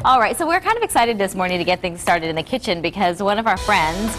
All right, so we're kind of excited this morning to get things started in the kitchen because one of our friends,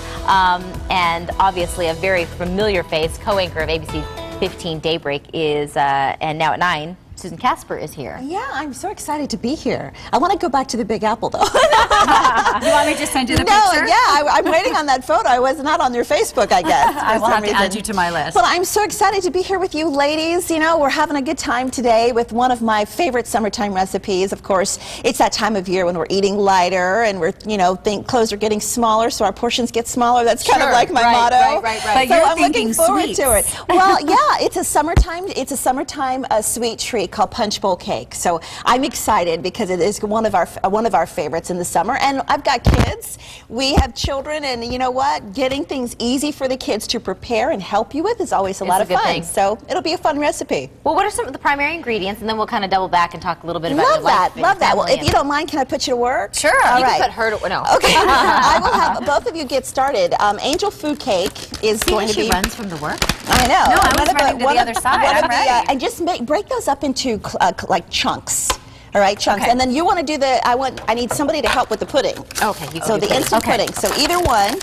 and obviously a very familiar face, co-anchor of ABC15 Daybreak is, and now at 9, Susan Casper is here. Yeah, I'm so excited to be here. I want to go back to the Big Apple, though. You want me to send you the picture? No, yeah, I'm waiting on that photo. I was not on your Facebook, I guess. I will have to add you to my list. But I'm so excited to be here with you ladies. You know, we're having a good time today with one of my favorite summertime recipes. Of course, it's that time of year when we're eating lighter and we're, you know, clothes are getting smaller, so our portions get smaller. That's kind of like my motto. Right. But so I'm looking forward to it. Well, yeah, it's a summertime sweet treat called punch bowl cake. So I'm excited because it is one of our favorites in the summer. And I've got kids. We have children, and you know what? Getting things easy for the kids to prepare and help you with is always a lot of fun. So it'll be a fun recipe. Well, what are some of the primary ingredients, and then we'll kind of double back and talk a little bit about your life. Love that. Well, if you don't mind, can I put you to work? Sure. All you right. can put her to no. Okay. I will have both of you get started. Angel food cake is going to be. She runs from the work. I know. No, I was running to the other side. And just break those up into like chunks. All right, chunks. Okay. And then you want to do I need somebody to help with the pudding. Okay. So the instant pudding. So either one.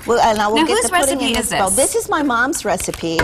And I will get the pudding in this bowl. This is my mom's recipe,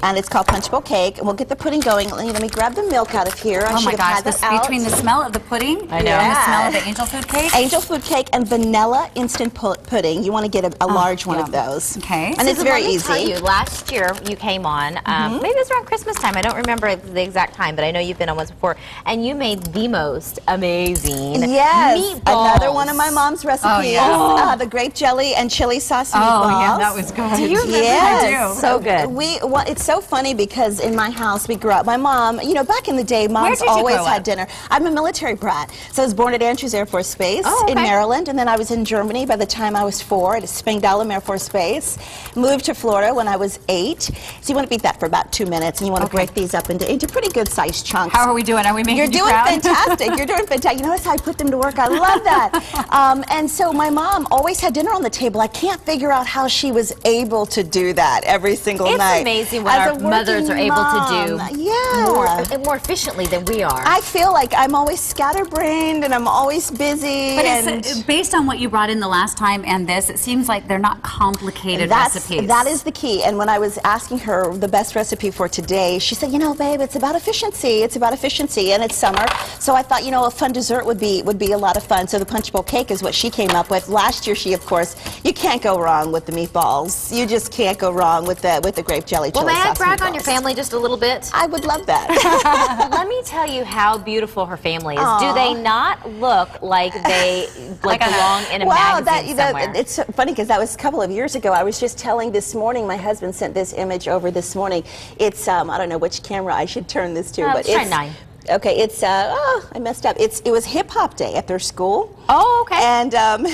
and it's called punch bowl cake. And we'll get the pudding going. Let me grab the milk out of here. Oh my gosh! Between the smell of the pudding, and the smell of the angel food cake. Angel food cake and vanilla instant pudding. You want to get a large one of those. Okay. And it's very easy. Let me tell you, last year you came on. Maybe it was around Christmas time. I don't remember the exact time, but I know you've been on once before. And you made the most amazing meatballs. Another one of my mom's recipes. Oh, yeah. The grape jelly and chili sauce meatballs. Oh yeah, that was good. Do you remember? Yes. I do. So good. It's so funny because in my house we grew up. My mom, you know, back in the day, moms always had dinner. I'm a military brat, so I was born at Andrews Air Force Base in Maryland, and then I was in Germany by the time I was 4 at Spangdahlem Air Force Base. Moved to Florida when I was 8. So you want to beat that for about 2 minutes, and you want to break these up into pretty good sized chunks. How are we doing? Are we making you doing proud? fantastic. You're doing fantastic. You notice how I put them to work? I love that. And so my mom always had dinner on the table. I can't figure out how she was able to do that every single night. It's amazing what our mothers are able to do more efficiently than we are. I feel like I'm always scatterbrained and I'm always busy. But it's, based on what you brought in the last time and this, it seems like they're not complicated recipes. That is the key. And when I was asking her the best recipe for today, she said, you know, babe, it's about efficiency. It's about efficiency, and it's summer. So I thought, you know, a fun dessert would be a lot of fun. So the punch bowl cake is what she came up with. Last year, she, of course, you can't go wrong with the meatballs. You just can't go wrong with the grape jelly chili sauce. Well, may I brag on your family just a little bit? I would love that. Let me tell you how beautiful her family is. Aww. Do they not look like they belong in a magazine somewhere? It's funny because that was a couple of years ago. I was just telling this morning, my husband sent this image over this morning. It's, I don't know which camera I should turn this to, but it's 9. Okay, it's, I messed up. It was hip hop day at their school. Oh, okay. And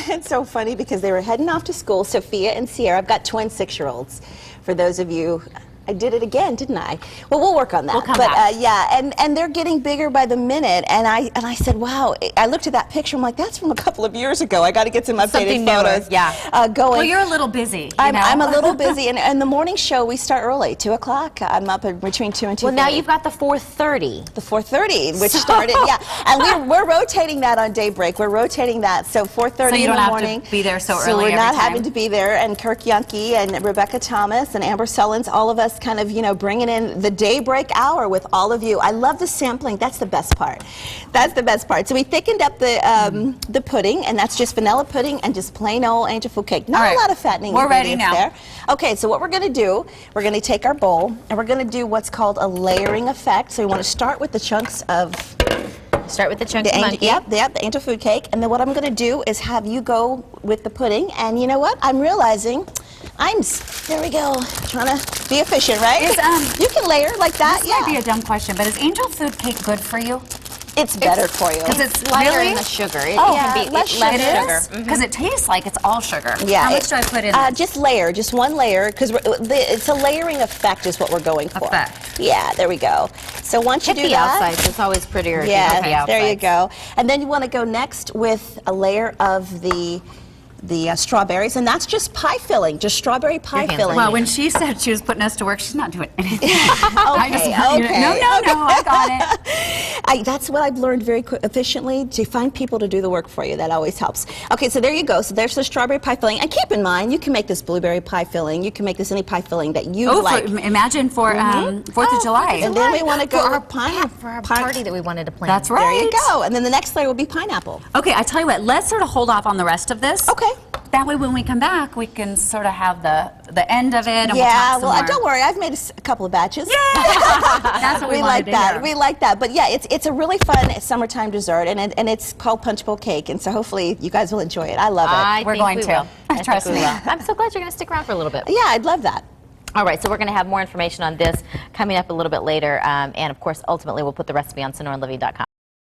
it's so funny because they were heading off to school, Sophia and Sierra. I've got twin 6-year-olds. For those of you, I did it again, didn't I? Well, we'll work on that. We'll come back. Yeah, and they're getting bigger by the minute. And I said, wow. I looked at that picture. I'm like, that's from a couple of years ago. I got to get some updated photos. Going. Well, you're a little busy. I'm a little busy, and the morning show we start early, 2 o'clock. I'm up between 2 and 2:30. Well, now you've got the 4:30. The 4:30, which started, and we're rotating that on Daybreak. We're rotating that, so 4:30 in the morning. Have to be there so early. So we're not having to be there. And Kirk Yunke and Rebecca Thomas and Amber Sullins, all of us kind of, you know, bringing in the Daybreak hour with all of you. I love the sampling. That's the best part. That's the best part. So we thickened up the pudding, and that's just vanilla pudding and just plain old angel food cake. Not a lot of fattening ingredients there. Okay, so what we're going to do, we're going to take our bowl, and we're going to do what's called a layering effect. So we want to start with the chunks of... Start with the chunks of monkey. Yep, the angel food cake. And then what I'm going to do is have you go with the pudding. And you know what? I'm realizing... there we go, trying to be efficient, right? You can layer like that, This might be a dumb question, but is angel food cake good for you? It's better for you. Because it's lighter in the sugar. It can be less sugar. Because it tastes like it's all sugar. Yeah. How much do I put in? Just one layer, because it's a layering effect is what we're going for. Effect. Yeah, there we go. So once you do that, outsides, it's always prettier. Yeah, there you go. And then you want to go next with a layer of the strawberries, and that's just pie filling, just strawberry pie hands are filling. Well, when she said she was putting us to work, she's not doing anything. Okay, No, I got it. That's what I've learned very efficiently, to find people to do the work for you. That always helps. Okay, so there you go. So there's the strawberry pie filling. And keep in mind, you can make this blueberry pie filling. You can make this any pie filling that you like. Imagine for 4th of July. And then we want to go for our party that we wanted to plan. That's right. There you go. And then the next layer will be pineapple. Okay, I tell you what, let's sort of hold off on the rest of this. Okay. That way when we come back, we can sort of have the end of it, and we'll Yeah, talk some well, more. don't worry. I've made a couple of batches. That's what we like wanted to that. hear. We like that. But yeah, it's a really fun summertime dessert, and it's called punch bowl cake. And so hopefully you guys will enjoy it. I love it. We're going to. Trust me. I'm so glad you're going to stick around for a little bit. Yeah, I'd love that. All right, so we're going to have more information on this coming up a little bit later, and of course, ultimately, we'll put the recipe on SonoraLiving.com.